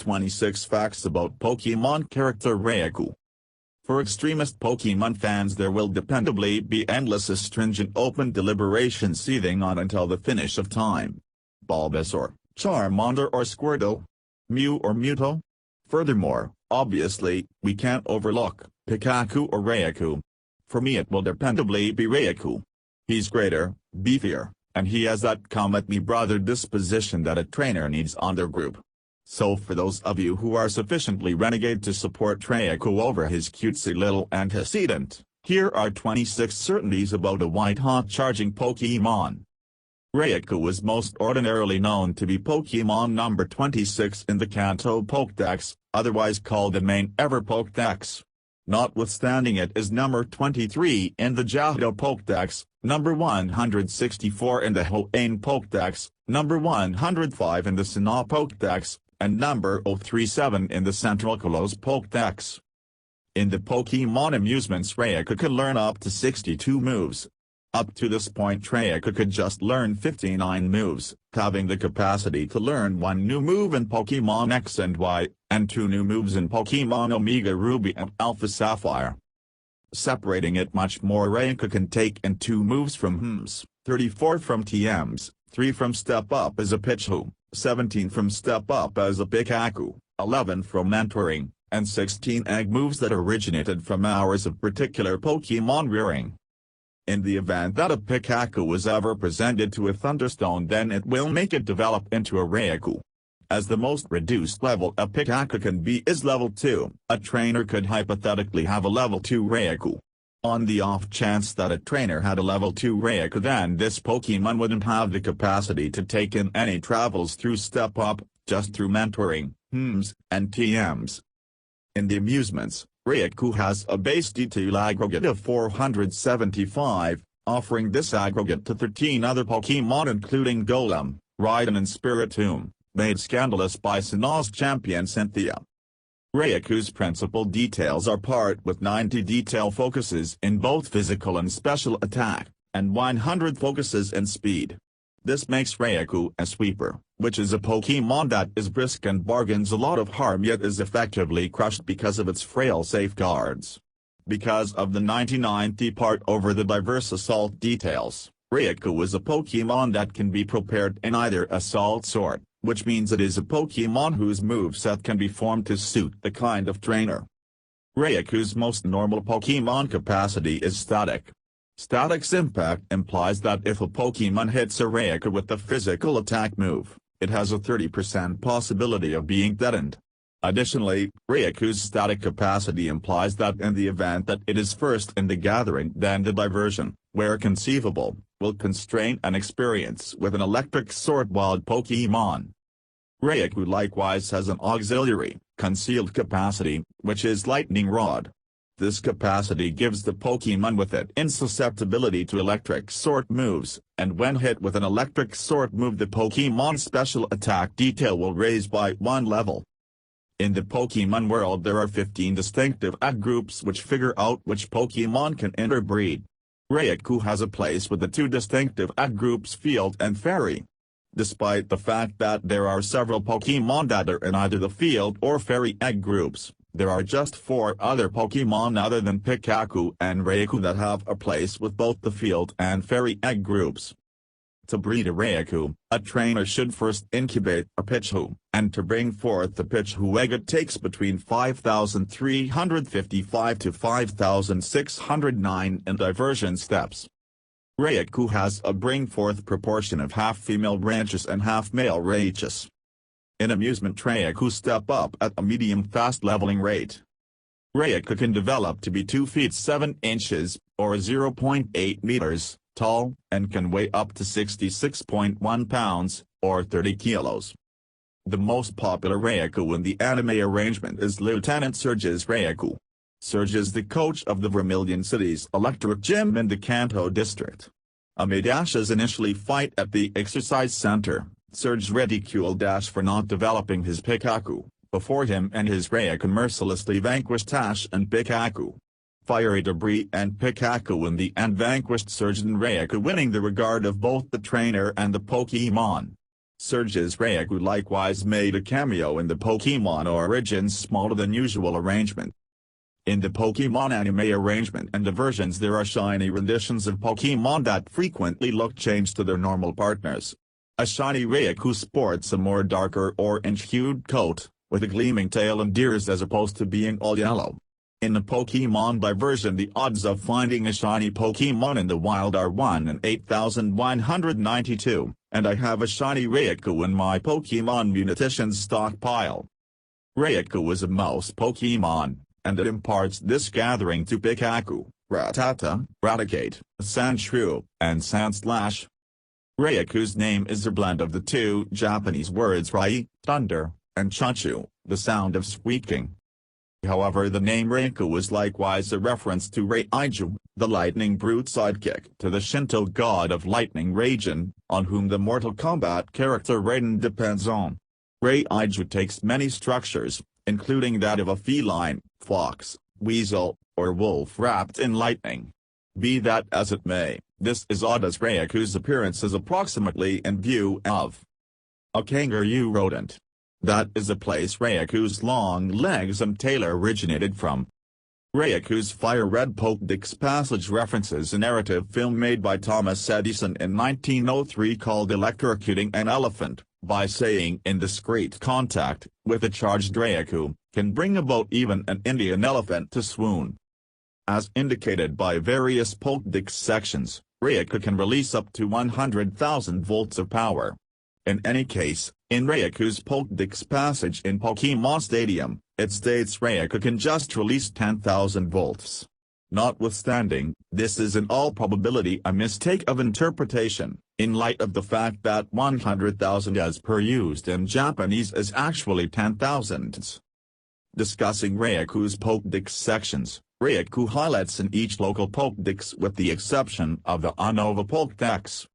26 Facts about Pokémon Character Raichu. For extremist Pokémon fans, there will dependably be endless astringent open deliberations seething on until the finish of time. Bulbasaur, Charmander or Squirtle? Mew or Mewto? Furthermore, obviously, we can't overlook Pikachu or Raichu. For me it will dependably be Raichu. He's greater, beefier, and he has that come-at-me-brother disposition that a trainer needs on their group. So for those of you who are sufficiently renegade to support Raichu over his cutesy little antecedent, here are 26 certainties about a white-hot charging Pokémon. Raichu is most ordinarily known to be Pokémon number 26 in the Kanto Pokédex, otherwise called the main ever Pokédex. Notwithstanding, it is number 23 in the Johto Pokédex, number 164 in the Hoenn Pokédex, number 105 in the Sinnoh Pokédex, and number 037 in the Central Kalos Pokédex. In the Pokémon amusements, Raichu could learn up to 62 moves. Up to this point Raichu could just learn 59 moves, having the capacity to learn one new move in Pokémon X and Y, and two new moves in Pokémon Omega Ruby and Alpha Sapphire. Separating it much more, Raichu can take in 2 moves from Hoenns, 34 from TMs, 3 from Step Up as a Pikachu, 17 from Step Up as a Pikachu, 11 from Mentoring, and 16 egg moves that originated from hours of particular Pokémon rearing. In the event that a Pikachu is ever presented to a Thunderstone, then it will make it develop into a Raichu. As the most reduced level a Pikachu can be is level 2, a trainer could hypothetically have a level 2 Raichu. On the off chance that a trainer had a level 2 Raichu, then this Pokémon wouldn't have the capacity to take in any travels through Step Up, just through Mentoring, Hoenns, and TMs. In the amusements, Raichu has a base detail aggregate of 475, offering this aggregate to 13 other Pokémon including Golem, Raiden and Spiritomb, made scandalous by Sinnoh's champion Cynthia. Raichu's principal details are part with 90 detail focuses in both physical and special attack, and 100 focuses in speed. This makes Raichu a sweeper, which is a Pokémon that is brisk and bargains a lot of harm yet is effectively crushed because of its frail safeguards. Because of the 90-90 part over the diverse assault details, Raichu is a Pokémon that can be prepared in either assault sort, which means it is a Pokémon whose moveset can be formed to suit the kind of trainer. Raichu's most normal Pokémon capacity is static. Static's impact implies that if a Pokémon hits a Raichu with the physical attack move, it has a 30% possibility of being deadened. Additionally, Raichu's static capacity implies that in the event that it is first in the gathering, then the diversion, where conceivable, will constrain an experience with an electric sort wild Pokémon. Raichu likewise has an auxiliary, concealed capacity, which is Lightning Rod. This capacity gives the Pokémon with it insusceptibility to electric sort moves, and when hit with an electric sort move the Pokémon's special attack detail will raise by 1 level. In the Pokémon world there are 15 distinctive egg groups which figure out which Pokémon can interbreed. Raichu has a place with the 2 distinctive egg groups Field and Fairy. Despite the fact that there are several Pokémon that are in either the Field or Fairy egg groups, there are just 4 other Pokémon other than Pikachu and Raichu that have a place with both the Field and Fairy egg groups. To breed a Raichu, a trainer should first incubate a Pikachu, and to bring forth the Pikachu egg it takes between 5,355 to 5,609 in diversion steps. Raichu has a bring forth proportion of half female Raichus and half male Raichus. In amusement, Raichu step up at a medium fast leveling rate. Raichu can develop to be 2 feet 7 inches, or 0.8 meters, tall, and can weigh up to 66.1 pounds, or 30 kilos. The most popular Raichu in the anime arrangement is Lieutenant Surge's Raichu. Surge is the coach of the Vermilion City's Electric Gym in the Kanto district. Amid Ash's initially fight at the exercise center, Surge ridiculed Ash for not developing his Pikachu, before him and his Raichu mercilessly vanquished Ash and Pikachu. Fiery Debris and Pikachu in the end vanquished Surge and Raichu, winning the regard of both the trainer and the Pokémon. Surge's Raichu likewise made a cameo in the Pokémon Origins smaller than usual arrangement. In the Pokémon anime arrangement and diversions there are shiny renditions of Pokémon that frequently look changed to their normal partners. A shiny Raichu sports a more darker orange-hued coat, with a gleaming tail and ears as opposed to being all yellow. In the Pokémon diversion the odds of finding a shiny Pokémon in the wild are 1 in 8,192, and I have a shiny Raichu in my Pokémon Munitions stockpile. Raichu is a mouse Pokémon, and it imparts this gathering to Pikachu, Rattata, Renegade, Sandshrew, and Sandslash. Raichu's name is a blend of the two Japanese words rai, thunder, and chachu, the sound of squeaking. However, the name Raichu is likewise a reference to Raichu, the lightning brute sidekick to the Shinto god of lightning Raijin, on whom the Mortal Kombat character Raiden depends on. Raichu takes many structures, including that of a feline, fox, weasel, or wolf wrapped in lightning. Be that as it may, this is odd as Raichu's appearance is approximately in view of a kangaroo rodent. That is the place Raichu's long legs and tail originated from. Raichu's Fire Red Pokédex passage references a narrative film made by Thomas Edison in 1903 called Electrocuting an Elephant, by saying indiscreet contact with a charged Raichu can bring about even an Indian elephant to swoon. As indicated by various Pokédex sections, Raichu can release up to 100,000 volts of power. In any case, in Raichu's Pokédex passage in Pokémon Stadium, it states Raichu can just release 10,000 volts. Notwithstanding, this is in all probability a mistake of interpretation, in light of the fact that 100,000 as per used in Japanese is actually 10,000s. Discussing Raichu's Pokédex sections, Raichu highlights in each local Pokédex with the exception of the Unova Pokédex.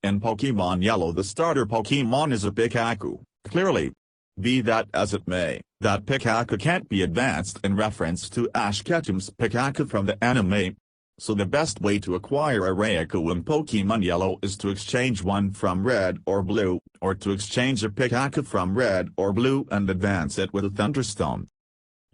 In Pokémon Yellow the starter Pokémon is a Pikachu, clearly. Be that as it may, that Pikachu can't be advanced in reference to Ash Ketchum's Pikachu from the anime. So the best way to acquire a Raichu in Pokémon Yellow is to exchange one from Red or Blue, or to exchange a Pikachu from Red or Blue and advance it with a Thunderstone.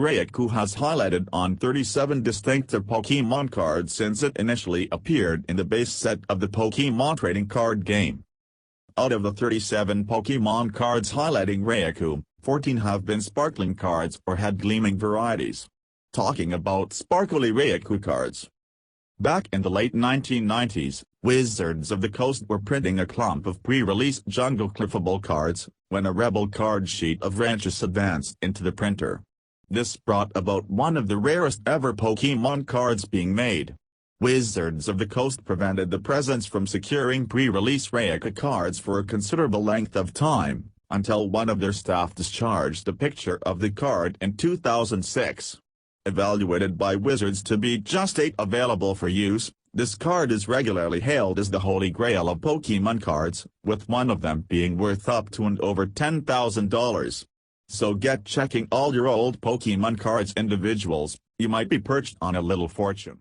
Raichu has highlighted on 37 distinctive Pokémon cards since it initially appeared in the base set of the Pokémon trading card game. Out of the 37 Pokémon cards highlighting Raichu, 14 have been sparkling cards or had gleaming varieties. Talking about sparkly Raichu cards. Back in the late 1990s, Wizards of the Coast were printing a clump of pre-released jungle cliffable cards, when a rebel card sheet of Raichu advanced into the printer. This brought about one of the rarest ever Pokémon cards being made. Wizards of the Coast prevented the presence from securing pre-release Raichu cards for a considerable length of time, until one of their staff discharged a picture of the card in 2006. Evaluated by Wizards to be just 8 available for use, this card is regularly hailed as the holy grail of Pokémon cards, with one of them being worth up to and over $10,000. So get checking all your old Pokémon cards individuals, you might be perched on a little fortune.